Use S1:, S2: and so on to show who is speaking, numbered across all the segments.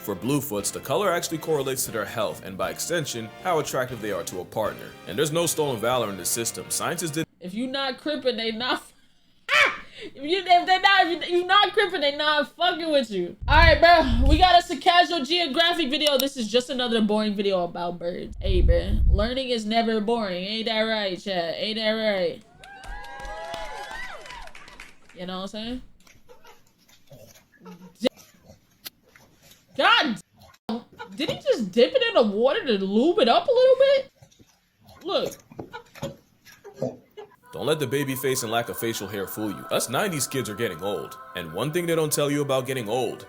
S1: For bluefoots, the color actually correlates to their health and by extension, how attractive they are to a partner. And there's no stolen valor in this system. Scientists did.
S2: If you not crippin', they not. If you not crippin', they not fucking with you. All right, bro. We got us a casual geographic video. This is just another boring video about birds. Hey, bro. Learning is never boring. Ain't that right, chat? Ain't that right? You know what I'm saying? God, did he just dip it in the water to lube it up a little bit? Look.
S1: Don't let the baby face and lack of facial hair fool you. Us 90s kids are getting old. And one thing they don't tell you about getting old,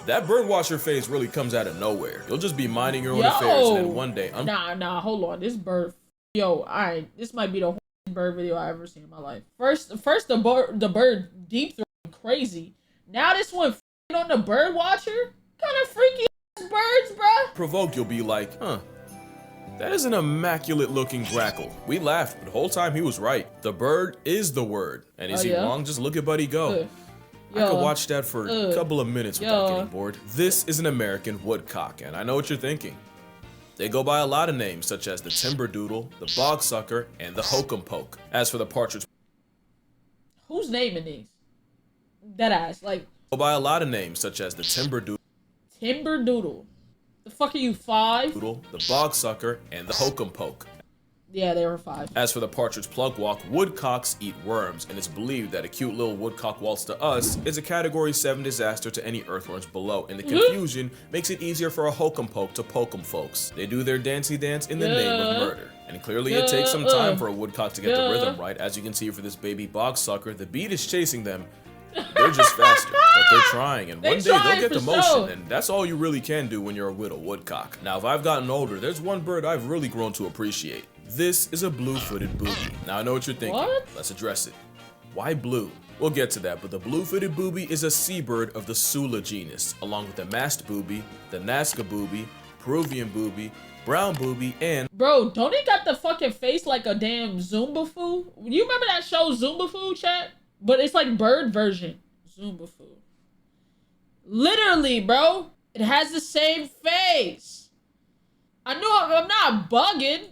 S1: that birdwatcher phase really comes out of nowhere. You'll just be minding your own affairs and then one day...
S2: Nah, hold on. This bird... Yo, alright. This might be the bird video I've ever seen in my life. First the bird deep throating crazy. Now this one on the bird watcher? Kind of freaky ass birds, bruh.
S1: Provoked, you'll be like, huh, that is an immaculate looking grackle. We laughed, but the whole time he was right. The bird is the word. And is he wrong? Just look at Buddy go. I could watch that for a couple of minutes without getting bored. This is an American woodcock, and I know what you're thinking. They go by a lot of names, such as the timber doodle, the bogsucker, and the hokum poke. As for the partridge...
S2: Who's naming these? Deadass, like...
S1: Go by a lot of names, such as the timber doodle.
S2: Timber doodle. The fuck are you, 5?
S1: Doodle, the bogsucker, and the hokum poke.
S2: Yeah, they were 5.
S1: As for the partridge plug walk, woodcocks eat worms, and it's believed that a cute little woodcock waltz to us is a category 7 disaster to any earthworms below, and the confusion makes it easier for a hokum poke to poke 'em folks. They do their dancey dance in the name of murder. And clearly it takes some time for a woodcock to get the rhythm right. As you can see for this baby bogsucker, the beat is chasing them. They're just faster, but they're trying, and one day they'll get the motion, and that's all you really can do when you're a widow woodcock. Now, if I've gotten older, there's one bird I've really grown to appreciate. This is a blue-footed booby. Now, I know what you're thinking. Let's address it. Why blue? We'll get to that, but the blue-footed booby is a seabird of the OSCEOLA genus, along with the masked booby, the Nazca booby, Peruvian booby, brown booby, and...
S2: Bro, don't he got the fucking face like a damn Zumba fool? You remember that show Zumba fool, chat? But it's like bird version. Zumba food. Literally, bro. It has the same face. I know I'm not bugging.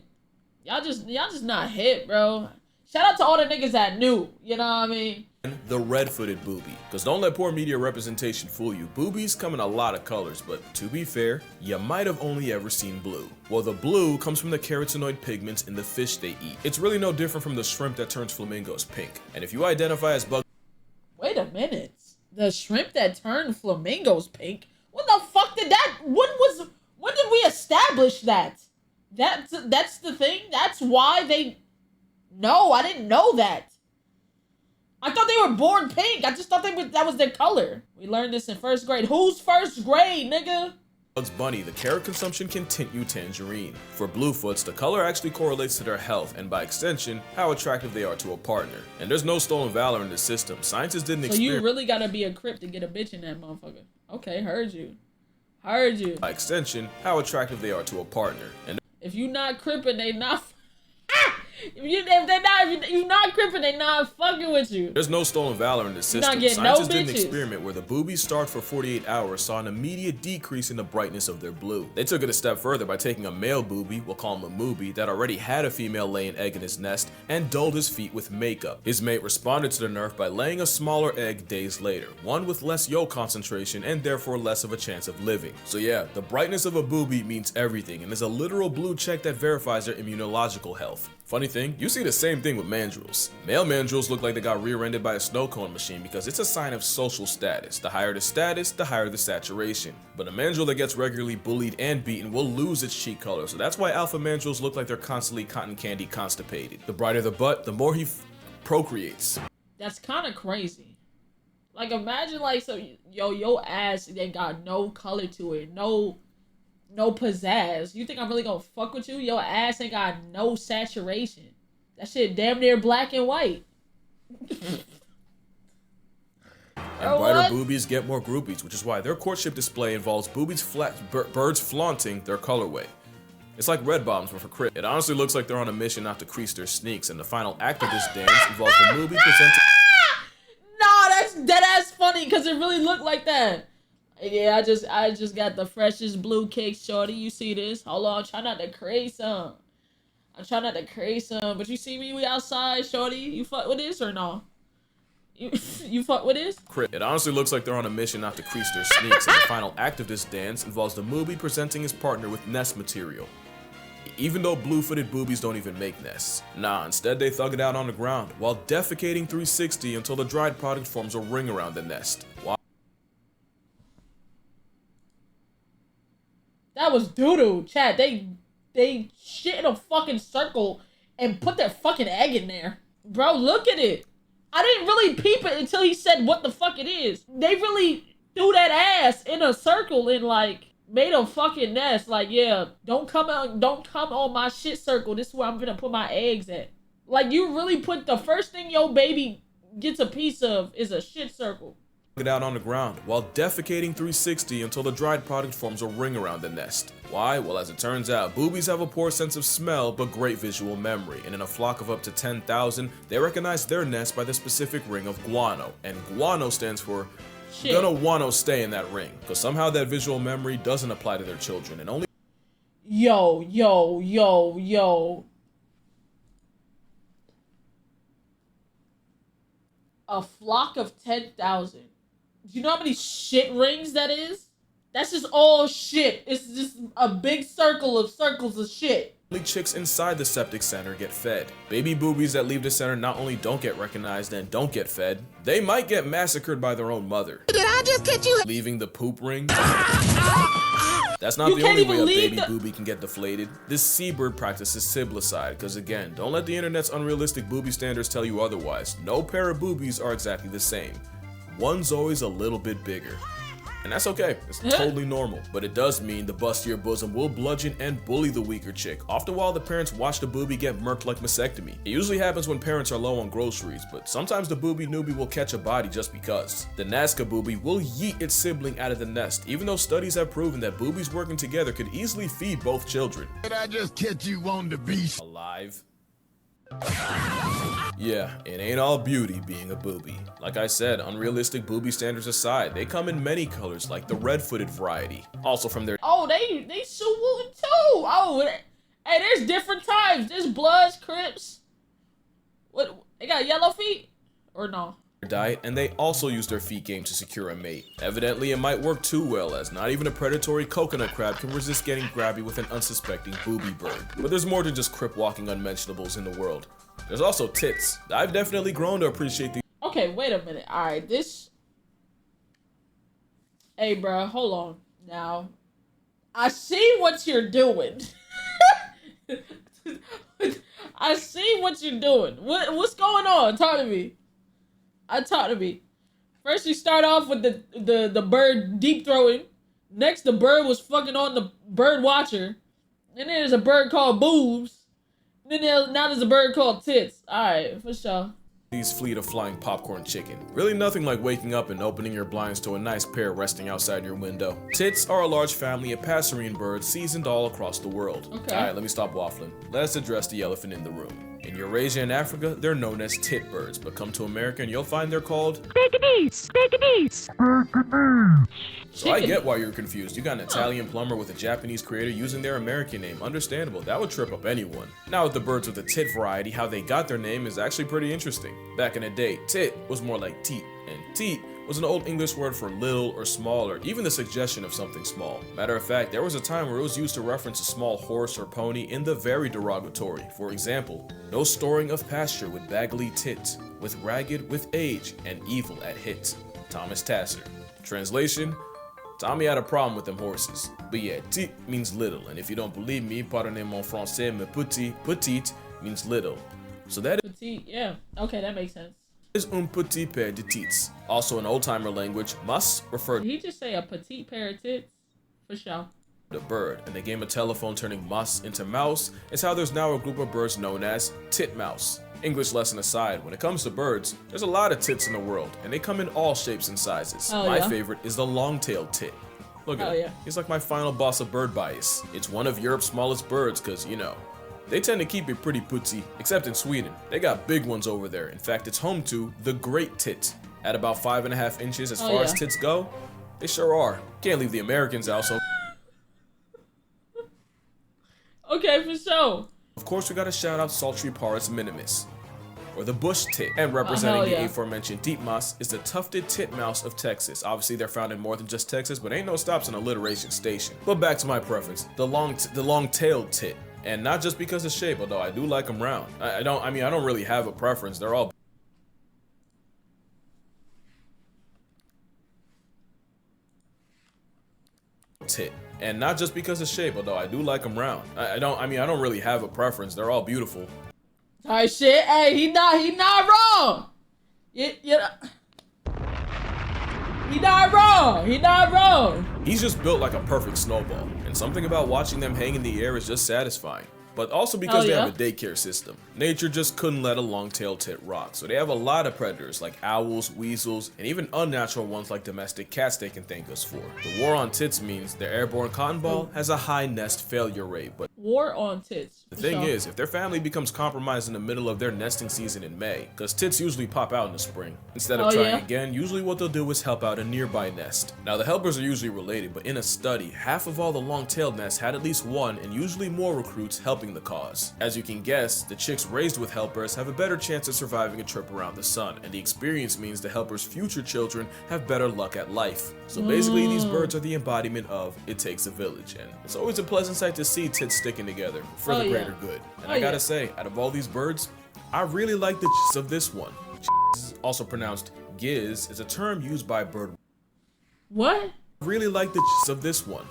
S2: Y'all just not hip, bro. Shout out to all the niggas that knew. You know what I mean?
S1: The red-footed booby. Because don't let poor media representation fool you. Boobies come in a lot of colors, but to be fair, you might have only ever seen blue. Well, the blue comes from the carotenoid pigments in the fish they eat. It's really no different from the shrimp that turns flamingos pink. And if you identify as bug...
S2: Wait a minute. The shrimp that turned flamingos pink? What the fuck did that... When did we establish that? That's the thing? That's why they... No, I didn't know that. I thought they were born pink. I just thought that was their color. We learned this in 1st grade. Who's 1st grade, nigga?
S1: Bugs Bunny, the carrot consumption can tint you tangerine. For bluefoots, the color actually correlates to their health and by extension, how attractive they are to a partner. And there's no stolen valor in this system. Scientists didn't experiment.
S2: So you really gotta be a crip to get a bitch in that motherfucker. Okay, heard you. Heard you.
S1: By extension, how attractive they are to a partner. And
S2: if you not crippin', they not... If you not crippin', they not fucking with you.
S1: There's no stolen valor in this system. Scientists did an experiment where the boobies starved for 48 hours saw an immediate decrease in the brightness of their blue. They took it a step further by taking a male booby, we'll call him a moobie, that already had a female laying egg in his nest and dulled his feet with makeup. His mate responded to the nerf by laying a smaller egg days later, one with less yolk concentration and therefore less of a chance of living. So yeah, the brightness of a booby means everything and is a literal blue check that verifies their immunological health. Funny thing, you see the same thing with mandrills. Male mandrills look like they got rear-ended by a snow cone machine because it's a sign of social status. The higher the status, the higher the saturation. But a mandrill that gets regularly bullied and beaten will lose its cheek color, so that's why alpha mandrills look like they're constantly cotton candy constipated. The brighter the butt, the more he procreates.
S2: That's kind of crazy. Like imagine like, so your ass ain't got no color to it, no pizzazz. You think I'm really gonna fuck with you? Your ass ain't got no saturation. That shit damn near black and white.
S1: And brighter boobies get more groupies, which is why their courtship display involves birds flaunting their colorway. It's like red bottoms, but for crip. It honestly looks like they're on a mission not to crease their sneaks, and the final act of this dance involves the movie presenting...
S2: Nah, that's dead ass funny, because it really looked like that. Yeah, I just got the freshest blue cake, shorty. You see this? Hold on, try not to create some. I'm trying not to create some, but you see me? We outside, shorty. You fuck with this or no? You fuck with this?
S1: It honestly looks like they're on a mission not to crease their sneaks, and the final act of this dance involves the Booby presenting his partner with nest material. Even though blue-footed boobies don't even make nests. Nah, instead they thug it out on the ground, while defecating 360 until the dried product forms a ring around the nest. Why?
S2: That was doo-doo, Chad. They shit in a fucking circle and put their fucking egg in there. Bro, look at it. I didn't really peep it until he said what the fuck it is. They really threw that ass in a circle and like made a fucking nest. Like, yeah, don't come on my shit circle. This is where I'm gonna put my eggs at. Like, you really put the first thing your baby gets a piece of is a shit circle.
S1: It out on the ground while defecating 360 until the dried product forms a ring around the nest. Why? Well, as it turns out, boobies have a poor sense of smell but great visual memory, and in a flock of up to 10,000, they recognize their nest by the specific ring of guano, and guano stands for
S2: shit.
S1: Gonna wanna stay in that ring, because somehow that visual memory doesn't apply to their children, and only
S2: Yo. A flock of 10,000. Do you know how many shit rings that is? That's just all shit. It's just a big circle of circles of shit.
S1: only chicks inside the septic center get fed. Baby boobies that leave the center not only don't get recognized and don't get fed, they might get massacred by their own mother.
S3: Did I just catch you?
S1: Leaving the poop ring. That's not the only way a baby booby can get deflated. This seabird practices siblicide, because again, don't let the internet's unrealistic booby standards tell you otherwise. No pair of boobies are exactly the same. One's always a little bit bigger. And that's okay, it's totally normal, but it does mean the bustier bosom will bludgeon and bully the weaker chick, often while the parents watch the booby get murked like mastectomy. It usually happens when parents are low on groceries, but sometimes the booby newbie will catch a body just because. The Nazca booby will yeet its sibling out of the nest, even though studies have proven that boobies working together could easily feed both children.
S3: Did I just catch you on the beach?
S1: Alive. Yeah, it ain't all beauty being a booby. Like I said, unrealistic booby standards aside, they come in many colors like the red-footed variety. Also from their—
S2: Oh, they Suwootin' too. Oh, hey, there's different types. There's Bloods, Crips. What, they got yellow feet? Or no?
S1: diet, and they also use their feet game to secure a mate. Evidently, it might work too well, as not even a predatory coconut crab can resist getting grabby with an unsuspecting booby bird. But there's more than just crip walking unmentionables in the world. There's also tits. I've definitely grown to appreciate the—
S2: Okay, wait a minute. Alright, this— Hey, bro, hold on. Now, I see what you're doing. I see what you're doing. What's going on? Talk to me. Talk to me. First, you start off with the bird deep throwing. Next, the bird was fucking on the bird watcher. And then there's a bird called boobs. And then now there's a bird called tits. Alright, for sure.
S1: These fleet of flying popcorn chicken. Really nothing like waking up and opening your blinds to a nice pair resting outside your window. Tits are a large family of passerine birds seasoned all across the world.
S2: Okay.
S1: Alright, let me stop waffling. Let's address the elephant in the room. In Eurasia and Africa, they're known as tit birds, but come to America and you'll find they're called
S3: Pickadees!
S1: So I get why you're confused. You got an Italian plumber with a Japanese creator using their American name. Understandable, that would trip up anyone. Now with the birds with the tit variety, how they got their name is actually pretty interesting. Back in the day, tit was more like teat, and teat was an old English word for little or small, or even the suggestion of something small. Matter of fact, there was a time where it was used to reference a small horse or pony in the very derogatory. For example, no storing of pasture with baggly tit, with ragged with age, and evil at hit. Thomas Tasser. Translation: Tommy had a problem with them horses. But yeah, tit means little, and if you don't believe me, pardonnez-moi français, mais petite means little. So that is
S2: Petite, yeah. Okay, that makes sense.
S1: un petit pair de tits. Also in old-timer language, mus referred
S2: Did he just say a petite pair of tits? For sure.
S1: to bird, and the game of telephone turning mus into mouse is how there's now a group of birds known as titmouse. English lesson aside, when it comes to birds, there's a lot of tits in the world, and they come in all shapes and sizes.
S2: Oh,
S1: My
S2: yeah.
S1: favorite is the long-tailed tit. Look at
S2: Oh,
S1: him.
S2: yeah.
S1: He's like my final boss of bird bias. It's one of Europe's smallest birds, cause you know, they tend to keep it pretty putsy, except in Sweden. They got big ones over there. In fact, it's home to the great tit. At about 5.5 inches as
S2: Oh,
S1: far as
S2: yeah.
S1: tits go, They sure are. Can't leave the Americans out, so
S2: Okay, for sure.
S1: of course we gotta shout out Sultry Parus minimus, or the bush tit. And representing the aforementioned titmas is the tufted titmouse of Texas. Obviously they're found in more than just Texas, but ain't no stops in alliteration station. But back to my preference, the long-tailed tit. And not just because of shape, although I do like them round. I don't really have a preference. They're all tit. And not just because of shape, although I do like them round. I don't really have a preference. They're all beautiful.
S2: Alright, shit. Hey, he not wrong. He not wrong. He not wrong.
S1: He's just built like a perfect snowball, and something about watching them hang in the air is just satisfying. But also because they have a daycare system. Nature just couldn't let a long-tailed tit rock, so they have a lot of predators like owls, weasels, and even unnatural ones like domestic cats they can thank us for. The war on tits means their airborne cotton ball has a high nest failure rate, but
S2: war on tits.
S1: The thing is, if their family becomes compromised in the middle of their nesting season in May, because tits usually pop out in the spring, instead of trying again, usually what they'll do is help out a nearby nest. Now the helpers are usually related, but in a study, half of all the long-tailed nests had at least one and usually more recruits helping the cause. As you can guess, the chicks raised with helpers have a better chance of surviving a trip around the sun, and the experience means the helpers' future children have better luck at life. So basically these birds are the embodiment of it takes a village, and it's always a pleasant sight to see tits sticking together for the greater good. And I gotta say, out of all these birds, I really like the of this one. Also pronounced giz is a term used by bird.
S2: What?
S1: I really like the of this one.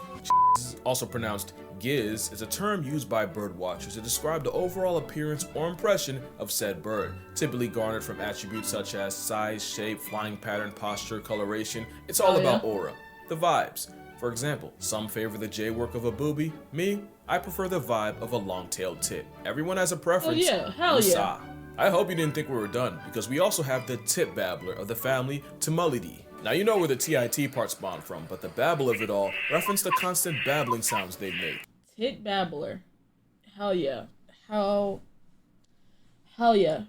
S1: Also pronounced giz is a term used by bird watchers to describe the overall appearance or impression of said bird, typically garnered from attributes such as size, shape, flying pattern, posture, coloration. It's all about aura, the vibes. For example, some favor the J work of a booby. Me, I prefer the vibe of a long-tailed tit. Everyone has a preference.
S2: Oh yeah, hell yeah.
S1: I hope you didn't think we were done, because we also have the tit babbler of the family Tumulidee. Now you know where the TIT part spawned from, but the babble of it all referenced the constant babbling sounds they make.
S2: Tit babbler. Hell yeah. Hell yeah.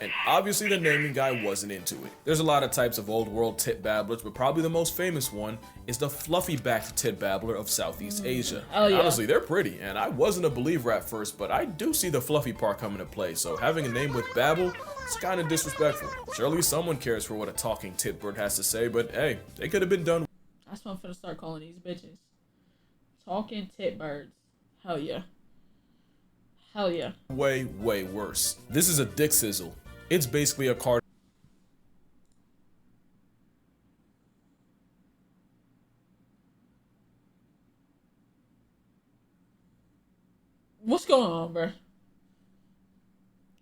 S1: And obviously the naming guy wasn't into it. There's a lot of types of old world tit babblers, but probably the most famous one is the fluffy backed tit babbler of Southeast Asia. Honestly, they're pretty, and I wasn't a believer at first, but I do see the fluffy part come into play, so having a name with babble is kind of disrespectful. Surely someone cares for what a talking tit bird has to say, but hey, they could have been done.
S2: That's what I'm finna start calling these bitches. Talking tit birds. Hell yeah. Hell yeah.
S1: Way worse. This is a dick sizzle. It's basically a card.
S2: What's going on, bruh?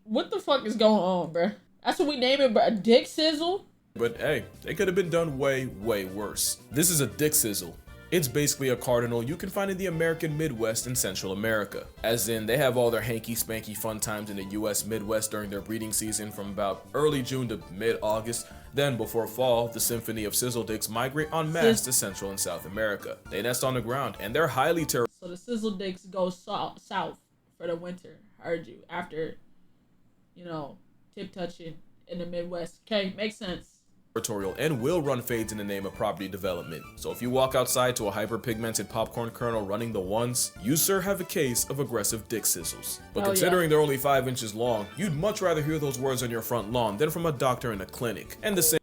S2: What the fuck is going on, bruh? That's what we name it, bruh. A dick sizzle?
S1: But hey, they could have been done way worse. This is a dick sizzle. It's basically a cardinal you can find in the American Midwest and Central America. As in, they have all their hanky-spanky fun times in the US Midwest during their breeding season from about early June to mid-August. Then, before fall, the symphony of sizzle dicks migrate en masse to Central and South America. They nest on the ground, and they're highly territorial.
S2: So the sizzle dicks go south for the winter, heard you, after, you know, tip-touching in the Midwest. Okay, makes sense.
S1: And will run fades in the name of property development. So if you walk outside to a hyper-pigmented popcorn kernel running the ones, you sir have a case of aggressive dick sizzles. But considering they're only 5 inches long, you'd much rather hear those words on your front lawn than from a doctor in a clinic. And the same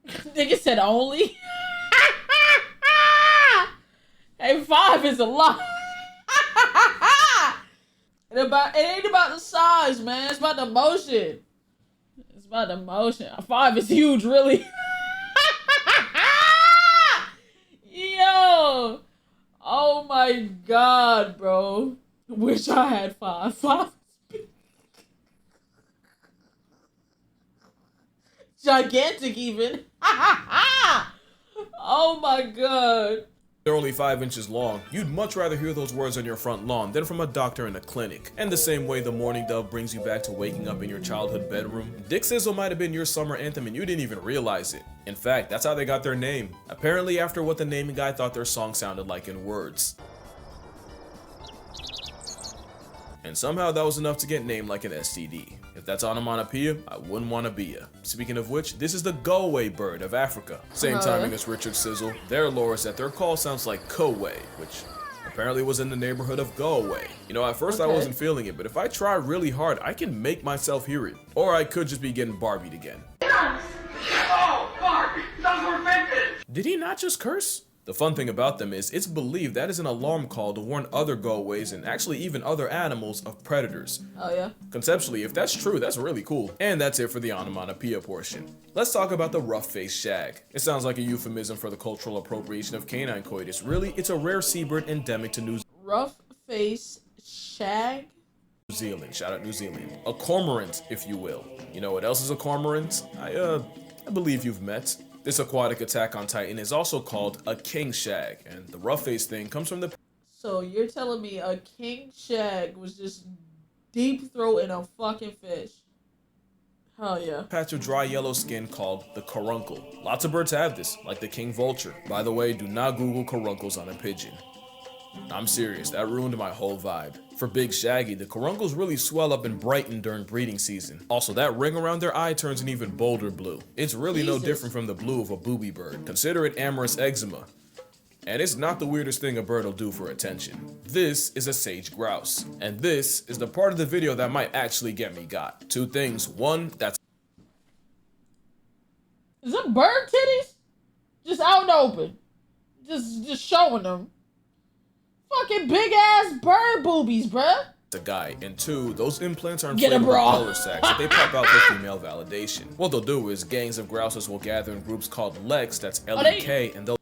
S2: Nigga said only? Hey, 5 is a lot. It ain't about the size, man. It's about the motion. It's about the motion. 5 is huge, really. Yo. Oh my god, bro. Wish I had 5. 5 is big. Gigantic, even. Oh my god.
S1: They're only 5 inches long, you'd much rather hear those words on your front lawn than from a doctor in a clinic. And the same way the morning dove brings you back to waking up in your childhood bedroom, Dick Sizzle might have been your summer anthem and you didn't even realize it. In fact, that's how they got their name. Apparently after what the naming guy thought their song sounded like in words. And somehow that was enough to get named like an STD. If that's onomatopoeia, I wouldn't want to be ya. Speaking of which, this is the go-away bird of Africa. Same timing as Richard Sizzle. Their lore is that their call sounds like ko-way, which apparently was in the neighborhood of go away. You know, at first I wasn't feeling it, but if I try really hard, I can make myself hear it. Or I could just be getting Barbied again.
S4: Oh, fuck! Those were vintage!
S1: Did he not just curse? The fun thing about them is it's believed that is an alarm call to warn other go-aways and actually even other animals of predators.
S2: Oh yeah?
S1: Conceptually, if that's true, that's really cool. And that's it for the onomatopoeia portion. Let's talk about the rough-faced shag. It sounds like a euphemism for the cultural appropriation of canine coitus. Really, it's a rare seabird endemic to New
S2: Rough-faced shag?
S1: Zealand. Shout out New Zealand. A cormorant, if you will. You know what else is a cormorant? I believe you've met. This aquatic attack on Titan is also called a king shag, and the rough-faced thing comes from the...
S2: So you're telling me a king shag was just deep throating a fucking fish? Hell yeah.
S1: Patch of dry yellow skin called the caruncle. Lots of birds have this, like the king vulture. By the way, do not Google caruncles on a pigeon. I'm serious, that ruined my whole vibe. For Big Shaggy, the caruncles really swell up and brighten during breeding season. Also, that ring around their eye turns an even bolder blue. It's really no different from the blue of a booby bird. Consider it amorous eczema. And it's not the weirdest thing a bird will do for attention. This is a sage grouse. And this is the part of the video that might actually get me got. Two things. One, that's...
S2: Is it bird titties? Just out in the open. Just showing them. Fucking big ass bird boobies, bruh.
S1: A guy, and two, those implants are
S2: Get a
S1: inflatable
S2: bra.
S1: collar sacks, so they pop out for female validation. What they'll do is gangs of grouses will gather in groups called leks, that's L-E-K, and they'll...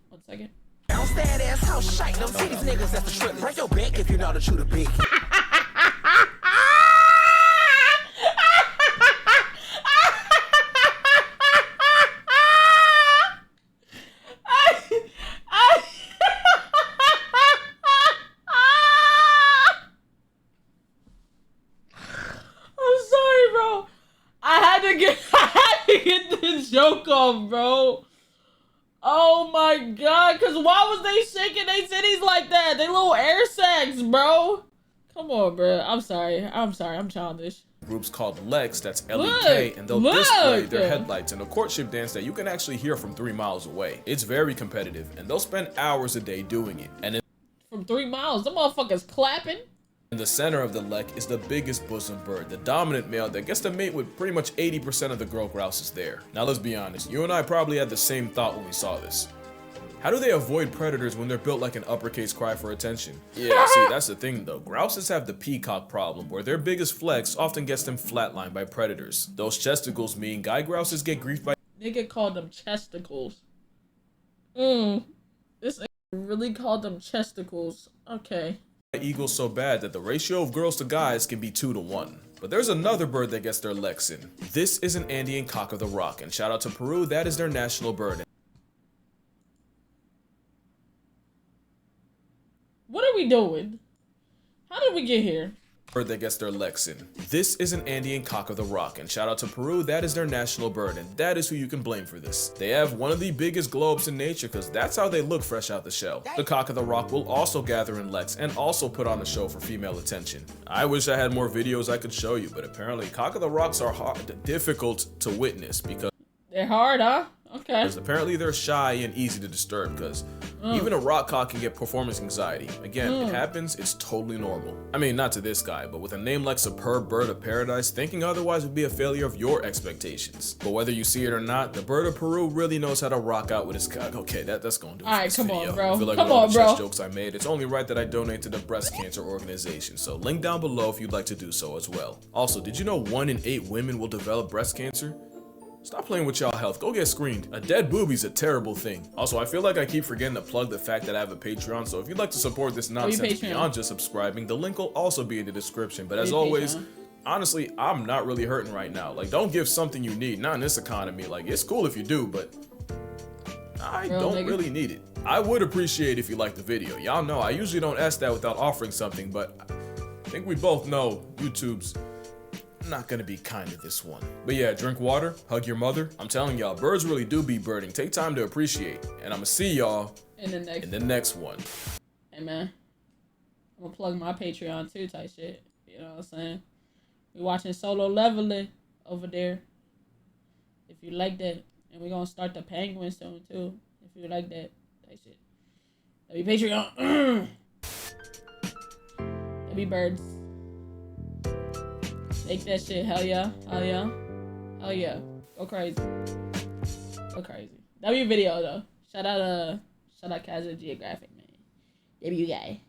S2: One second.
S5: Bounce that ass house shite. Them titties niggas at the strip. Break your back if you know to chew the big.
S2: Joke off, bro. Oh my god, cause why was they shaking their titties like that? They little air sacs, bro. Come on, bro. I'm sorry, I'm childish.
S1: Groups called leks, that's L-E-K, and they'll display their headlights in a courtship dance that you can actually hear from 3 miles away. It's very competitive, and they'll spend hours a day doing it. And
S2: from 3 miles, them motherfuckers clapping.
S1: in the center of the lek is the biggest bosom bird, the dominant male that gets to mate with pretty much 80% of the girl grouses there. Now let's be honest, you and I probably had the same thought when we saw this. How do they avoid predators when they're built like an uppercase cry for attention? Yeah, see, that's the thing though. Grouses have the peacock problem, where their biggest flex often gets them flatlined by predators. Those chesticles mean guy grouses get griefed by—
S2: Nigga called them chesticles. This nigga really called them chesticles. Okay.
S1: eagles so bad that the ratio of girls to guys can be 2 to 1. But there's another bird that gets their leks in. This is an Andean cock of the rock, and shout out to Peru, that is their national bird.
S2: What are we doing? How did we get here?
S1: Bird that gets their leks in. This is an Andean cock of the rock, and shout out to Peru, that is their national bird, and that is who you can blame for this. They have one of the biggest glow-ups in nature because that's how they look fresh out the shell. The cock of the rock will also gather in leks and also put on a show for female attention. I wish I had more videos I could show you, but apparently cock of the rocks are difficult to witness because
S2: they're hard, huh? Okay.
S1: Apparently they're shy and easy to disturb because even a rock cock can get performance anxiety. Again, it happens, it's totally normal. I mean, not to this guy, but with a name like Superb Bird of Paradise, thinking otherwise would be a failure of your expectations. But whether you see it or not, the bird of Peru really knows how to rock out with his cock. Okay, that's gonna do it.
S2: Alright, come on, bro.
S1: I feel like
S2: Come
S1: with all
S2: on,
S1: the
S2: bro.
S1: chest jokes I made, it's only right that I donate to the breast cancer organization. So link down below if you'd like to do so as well. Also, did you know 1 in 8 women will develop breast cancer? Stop playing with y'all health, go get screened. A dead boobie's a terrible thing. Also, I feel like I keep forgetting to plug the fact that I have a Patreon, so if you'd like to support this nonsense beyond just subscribing, the link will also be in the description. But as always, honestly, I'm not really hurting right now. Like, don't give something you need, not in this economy. Like, it's cool if you do, but I don't really need it. I would appreciate if you liked the video. Y'all know I usually don't ask that without offering something, but I think we both know YouTube's not gonna be kind to this one. But yeah, drink water, hug your mother. I'm telling y'all, birds really do be birding. Take time to appreciate. And I'ma see y'all
S2: in the next
S1: one.
S2: Hey man. I'm gonna plug my Patreon too, type shit. You know what I'm saying? We watching Solo Leveling over there. If you like that. And we gonna start the Penguin soon too. If you like that type shit. That'd be Patreon. That'd be birds. Take that shit. Hell yeah. Hell yeah. Hell yeah. Go crazy. Go crazy. W video though. Shout out Casual Geographic, man. W guy.